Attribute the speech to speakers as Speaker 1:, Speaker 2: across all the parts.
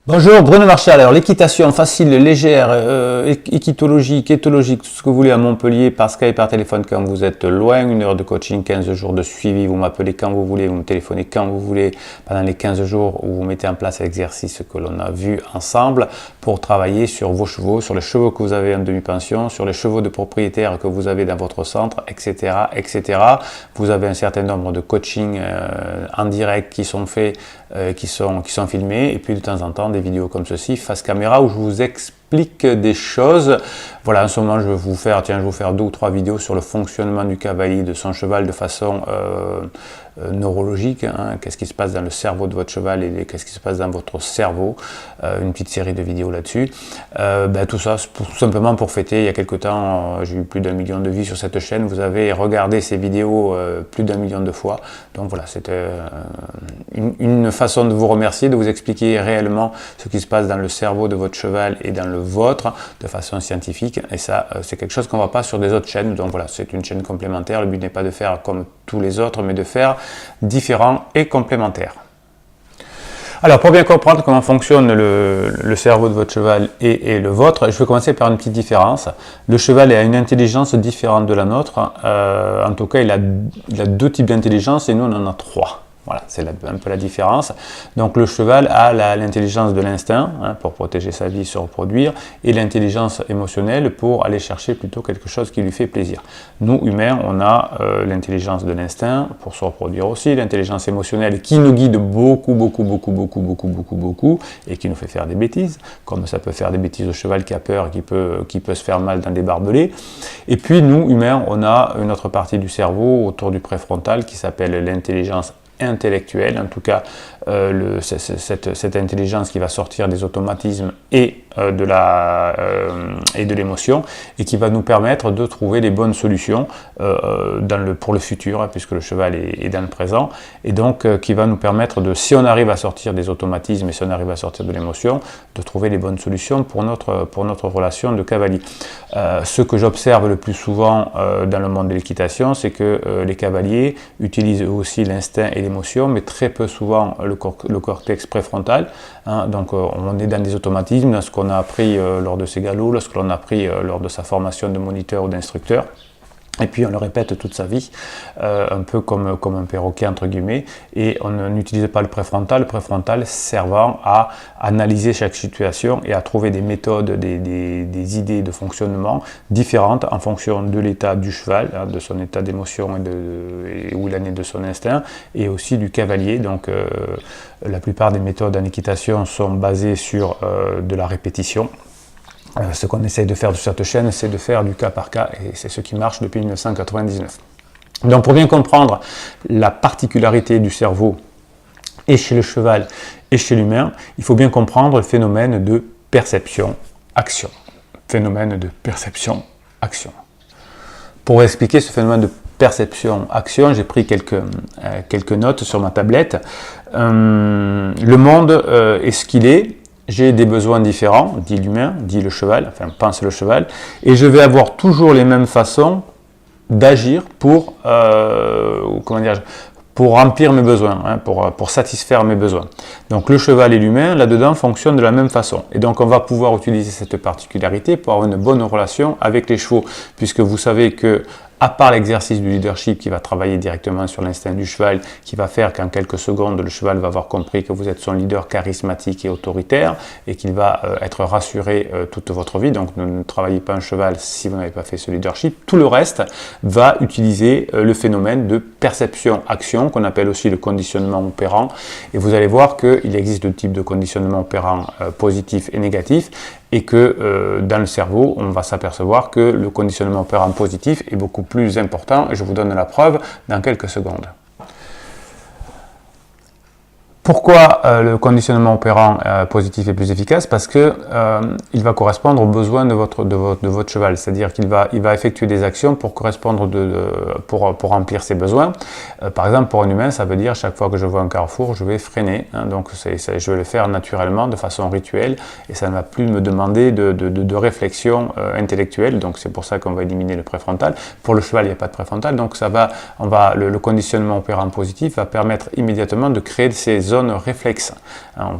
Speaker 1: Bonjour, Bruno Marchal. Alors l'équitation facile, légère, équitologique, éthologique, tout ce que vous voulez à Montpellier, par Skype, par téléphone quand vous êtes loin, 1 heure de coaching, 15 jours de suivi, vous m'appelez quand vous voulez, vous me téléphonez quand vous voulez, pendant les 15 jours où vous mettez en place l'exercice que l'on a vu ensemble pour travailler sur vos chevaux, sur les chevaux que vous avez en demi-pension, sur les chevaux de propriétaires que vous avez dans votre centre, etc. etc. Vous avez un certain nombre de coachings en direct qui sont faits, qui sont filmés, et puis de temps en temps des vidéos comme ceci, face caméra, où je vous explique des choses. Voilà, en ce moment, je vais vous faire 2 ou 3 vidéos sur le fonctionnement du cavalier, de son cheval, de façon neurologique, hein. Qu'est-ce qui se passe dans le cerveau de votre cheval et qu'est-ce qui se passe dans votre cerveau, une petite série de vidéos là-dessus. Tout ça, tout simplement pour fêter. Il y a quelques temps, j'ai eu plus d'1 million de vues sur cette chaîne. Vous avez regardé ces vidéos plus d'1 million de fois. Donc voilà, c'était une façon de vous remercier, de vous expliquer réellement ce qui se passe dans le cerveau de votre cheval et dans le vôtre de façon scientifique. Et ça, c'est quelque chose qu'on ne voit pas sur des autres chaînes. Donc voilà, c'est une chaîne complémentaire. Le but n'est pas de faire comme tous les autres, mais de faire différents et complémentaires. Alors, pour bien comprendre comment fonctionne le cerveau de votre cheval et le vôtre, je vais commencer par une petite différence. Le cheval a une intelligence différente de la nôtre. En tout cas, il a 2 types d'intelligence et nous, on en a 3. Voilà, c'est un peu la différence. Donc le cheval a l'intelligence de l'instinct, hein, pour protéger sa vie, se reproduire, et l'intelligence émotionnelle pour aller chercher plutôt quelque chose qui lui fait plaisir. Nous, humains, on a l'intelligence de l'instinct pour se reproduire aussi, l'intelligence émotionnelle qui nous guide beaucoup, et qui nous fait faire des bêtises, comme ça peut faire des bêtises au cheval qui a peur, qui peut se faire mal dans des barbelés. Et puis nous, humains, on a une autre partie du cerveau autour du préfrontal qui s'appelle l'intelligence intellectuelle, en tout cas cette intelligence qui va sortir des automatismes et de l'émotion, et qui va nous permettre de trouver les bonnes solutions pour le futur, hein, puisque le cheval est dans le présent, et donc qui va nous permettre si on arrive à sortir des automatismes et si on arrive à sortir de l'émotion, de trouver les bonnes solutions pour notre relation de cavalier. Ce que j'observe le plus souvent dans le monde de l'équitation, c'est que les cavaliers utilisent aussi l'instinct et l'émotion, mais très peu souvent le cortex préfrontal, hein. Donc on est dans des automatismes, dans ce qu'on a appris lors de ses galops, lorsque l'on a appris lors de sa formation de moniteur ou d'instructeur. Et puis on le répète toute sa vie, un peu comme un perroquet entre guillemets, et on n'utilise pas le préfrontal servant à analyser chaque situation et à trouver des méthodes, des idées de fonctionnement différentes en fonction de l'état du cheval, hein, de son état d'émotion et où il en est de son instinct, et aussi du cavalier. Donc la plupart des méthodes en équitation sont basées sur de la répétition. Ce qu'on essaye de faire sur cette chaîne, c'est de faire du cas par cas, et c'est ce qui marche depuis 1999. Donc pour bien comprendre la particularité du cerveau, et chez le cheval et chez l'humain, il faut bien comprendre le phénomène de perception-action. Phénomène de perception-action. Pour expliquer ce phénomène de perception-action, j'ai pris quelques notes sur ma tablette. Le monde est ce qu'il est. J'ai des besoins différents, dit l'humain, dit le cheval, enfin pense le cheval, et je vais avoir toujours les mêmes façons d'agir pour remplir mes besoins, hein, pour satisfaire mes besoins. Donc le cheval et l'humain, là-dedans, fonctionnent de la même façon. Et donc on va pouvoir utiliser cette particularité pour avoir une bonne relation avec les chevaux, puisque vous savez que, à part l'exercice du leadership qui va travailler directement sur l'instinct du cheval, qui va faire qu'en quelques secondes, le cheval va avoir compris que vous êtes son leader charismatique et autoritaire, et qu'il va être rassuré toute votre vie. Donc ne travaillez pas un cheval si vous n'avez pas fait ce leadership. Tout le reste va utiliser le phénomène de perception-action, qu'on appelle aussi le conditionnement opérant. Et vous allez voir qu'il existe 2 types de conditionnement opérant, positif et négatif, et que dans le cerveau, on va s'apercevoir que le conditionnement opérant positif est beaucoup plus important, et je vous donne la preuve dans quelques secondes. Pourquoi le conditionnement opérant positif est plus efficace? Parce que il va correspondre aux besoins de votre cheval, c'est-à-dire qu'il va effectuer des actions pour correspondre pour remplir ses besoins. Par exemple, pour un humain, ça veut dire chaque fois que je vois un carrefour, je vais freiner, hein, donc je vais le faire naturellement, de façon rituelle, et ça ne va plus me demander de réflexion intellectuelle. Donc c'est pour ça qu'on va éliminer le préfrontal. Pour le cheval, il n'y a pas de préfrontal, donc le conditionnement opérant positif va permettre immédiatement de créer ces zones réflexes.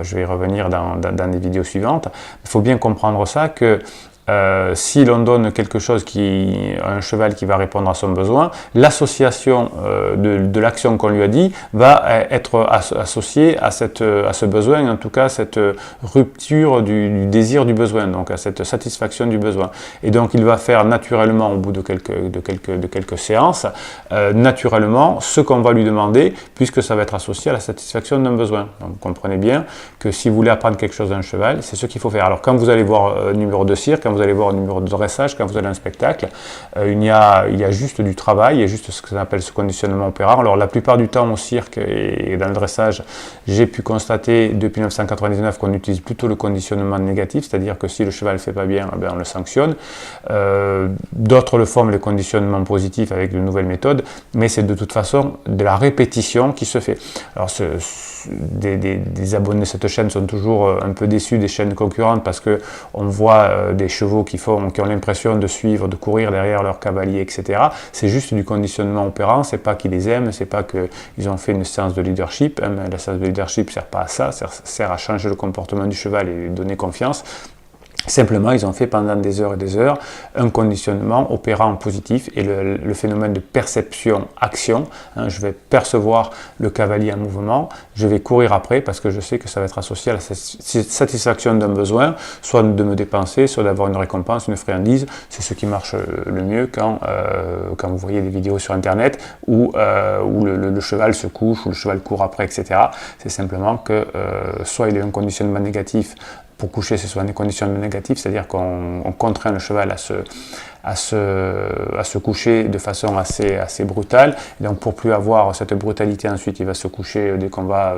Speaker 1: Je vais y revenir dans les vidéos suivantes. Il faut bien comprendre ça que si l'on donne quelque chose à un cheval qui va répondre à son besoin, l'association de l'action qu'on lui a dit va être associée à ce besoin, en tout cas à cette rupture du désir du besoin, donc à cette satisfaction du besoin. Et donc il va faire naturellement, au bout de quelques séances, naturellement ce qu'on va lui demander, puisque ça va être associé à la satisfaction d'un besoin. Donc vous comprenez bien que si vous voulez apprendre quelque chose d'un cheval, c'est ce qu'il faut faire. Alors quand vous allez voir un numéro de cirque, quand vous allez voir un numéro de dressage, quand vous allez à un spectacle, il y a juste du travail, il y a juste ce qu'on appelle ce conditionnement opérant. Alors la plupart du temps au cirque et dans le dressage, j'ai pu constater depuis 1999 qu'on utilise plutôt le conditionnement négatif, c'est-à-dire que si le cheval ne fait pas bien, on le sanctionne. D'autres le font, le conditionnement positif avec de nouvelles méthodes, mais c'est de toute façon de la répétition qui se fait. Alors des abonnés de cette chaîne sont toujours un peu déçus des chaînes concurrentes parce qu'on voit des chevaux qui ont l'impression de suivre, de courir derrière leur cavalier, etc. C'est juste du conditionnement opérant, c'est pas qu'ils les aiment, c'est pas qu'ils ont fait une séance de leadership. La séance de leadership ne sert pas à ça, sert à changer le comportement du cheval et lui donner confiance. Simplement, ils ont fait pendant des heures et des heures un conditionnement opérant positif et le phénomène de perception-action. Je vais percevoir le cavalier en mouvement, je vais courir après parce que je sais que ça va être associé à la satisfaction d'un besoin, soit de me dépenser, soit d'avoir une récompense, une friandise. C'est ce qui marche le mieux quand vous voyez des vidéos sur internet où le cheval se couche, ou le cheval court après, etc. C'est simplement que soit il y a un conditionnement négatif. Pour coucher, c'est soit des conditions négatives, c'est-à-dire qu'on contraint le cheval à se coucher de façon assez brutale. Et donc pour plus avoir cette brutalité, ensuite il va se coucher dès qu'on va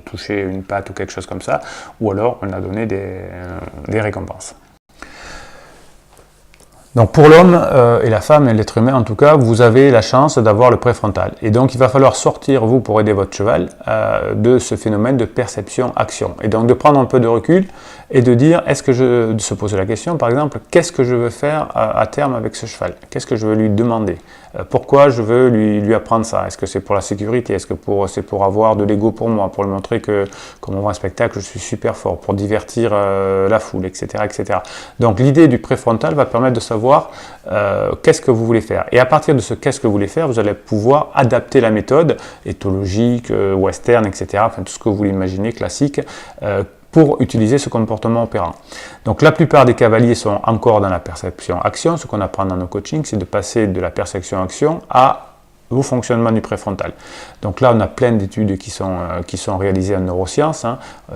Speaker 1: toucher une patte ou quelque chose comme ça, ou alors on a donné des récompenses. Donc pour l'homme et la femme et l'être humain en tout cas, vous avez la chance d'avoir le préfrontal. Et donc il va falloir sortir, vous, pour aider votre cheval, de ce phénomène de perception-action. Et donc de prendre un peu de recul et de dire, de se poser la question par exemple, qu'est-ce que je veux faire à terme avec ce cheval? Qu'est-ce que je veux lui demander? Pourquoi je veux lui apprendre ça? Est-ce que c'est pour la sécurité? Est-ce que c'est pour avoir de l'ego pour moi? Pour lui montrer que, comme on voit un spectacle, je suis super fort, pour divertir la foule, etc., etc. Donc l'idée du préfrontal va permettre de savoir qu'est-ce que vous voulez faire. Et à partir de ce qu'est-ce que vous voulez faire, vous allez pouvoir adapter la méthode éthologique, western, etc., enfin tout ce que vous voulez imaginer, classique, pour utiliser ce comportement opérant. Donc la plupart des cavaliers sont encore dans la perception-action. Ce qu'on apprend dans nos coachings, c'est de passer de la perception-action au fonctionnement du préfrontal. Donc là, on a plein d'études qui sont réalisées en neurosciences.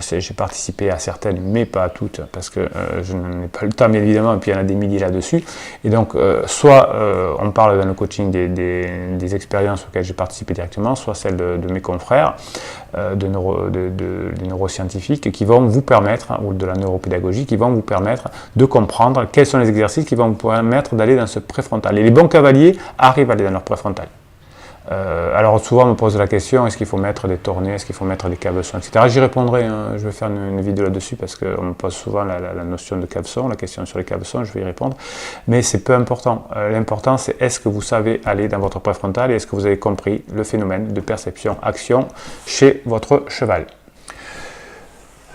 Speaker 1: J'ai participé à certaines, mais pas à toutes, parce que je n'en ai pas le temps, bien évidemment, et puis il y en a des milliers là-dessus. Et donc, soit on parle dans le coaching des expériences auxquelles j'ai participé directement, soit celles de mes confrères, des neuroscientifiques, qui vont vous permettre, ou de la neuropédagogie, qui vont vous permettre de comprendre quels sont les exercices qui vont vous permettre d'aller dans ce préfrontal. Et les bons cavaliers arrivent à aller dans leur préfrontal. Alors souvent on me pose la question, est-ce qu'il faut mettre des tournées, est-ce qu'il faut mettre des cabeçons, etc. J'y répondrai, je vais faire une vidéo là-dessus parce qu'on me pose souvent la notion de cabeçon, la question sur les cabeçons, je vais y répondre. Mais c'est peu important. L'important c'est est-ce que vous savez aller dans votre préfrontal et est-ce que vous avez compris le phénomène de perception-action chez votre cheval.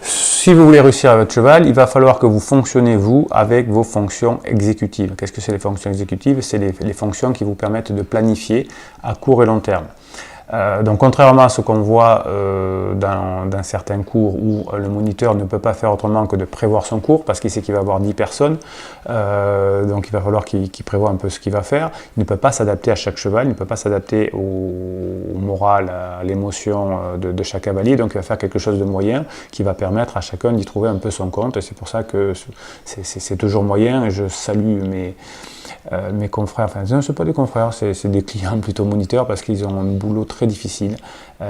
Speaker 1: Si vous voulez réussir avec votre cheval, il va falloir que vous fonctionnez, vous, avec vos fonctions exécutives. Qu'est-ce que c'est les fonctions exécutives? C'est les fonctions qui vous permettent de planifier à court et long terme. Donc contrairement à ce qu'on voit dans certains cours où le moniteur ne peut pas faire autrement que de prévoir son cours parce qu'il sait qu'il va avoir 10 personnes, donc il va falloir qu'il prévoie un peu ce qu'il va faire. Il ne peut pas s'adapter à chaque cheval, il ne peut pas s'adapter au moral, à l'émotion de chaque cavalier, donc il va faire quelque chose de moyen qui va permettre à chacun d'y trouver un peu son compte, et c'est pour ça que c'est toujours moyen, et je salue mes confrères, enfin ce ne sont pas des confrères, c'est des clients plutôt moniteurs parce qu'ils ont un boulot très difficile,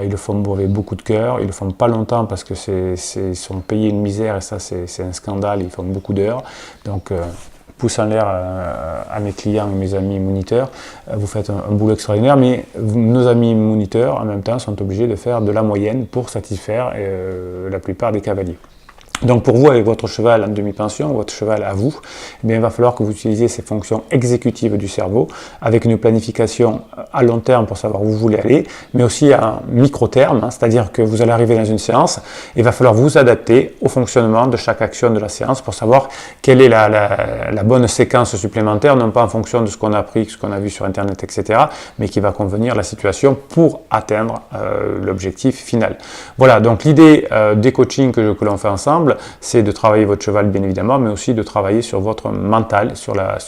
Speaker 1: ils le font avec beaucoup de cœur, ils le font pas longtemps parce que ils sont payés une misère et ça c'est un scandale, ils font beaucoup d'heures, donc pouce en l'air à mes clients et mes amis moniteurs, vous faites un boulot extraordinaire, mais nos amis moniteurs en même temps sont obligés de faire de la moyenne pour satisfaire la plupart des cavaliers. Donc pour vous, avec votre cheval en demi-pension, votre cheval à vous, eh bien, il va falloir que vous utilisiez ces fonctions exécutives du cerveau avec une planification à long terme pour savoir où vous voulez aller, mais aussi à micro-terme, hein, c'est-à-dire que vous allez arriver dans une séance et il va falloir vous adapter au fonctionnement de chaque action de la séance pour savoir quelle est la bonne séquence supplémentaire, non pas en fonction de ce qu'on a appris, ce qu'on a vu sur Internet, etc., mais qui va convenir à la situation pour atteindre l'objectif final. Voilà, donc l'idée des coachings que l'on fait ensemble, c'est de travailler votre cheval bien évidemment, mais aussi de travailler sur votre mental, sur la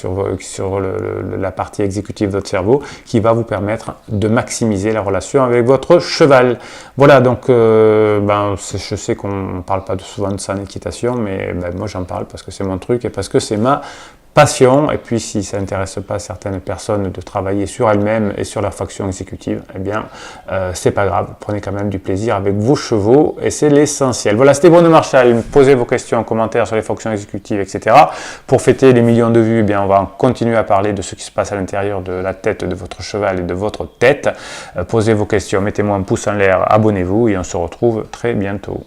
Speaker 1: partie exécutive de votre cerveau, qui va vous permettre de maximiser la relation avec votre cheval. Voilà, donc je sais qu'on ne parle pas souvent de ça en équitation, mais moi j'en parle parce que c'est mon truc et parce que c'est ma passion. Et puis si ça n'intéresse pas certaines personnes de travailler sur elles-mêmes et sur leur fonction exécutive, eh bien c'est pas grave, prenez quand même du plaisir avec vos chevaux et c'est l'essentiel. Voilà, c'était Bruno Marchal. Posez vos questions en commentaire sur les fonctions exécutives, etc. Pour fêter les millions de vues, eh bien on va continuer à parler de ce qui se passe à l'intérieur de la tête de votre cheval et de votre tête. Posez vos questions, mettez-moi un pouce en l'air, abonnez-vous et on se retrouve très bientôt.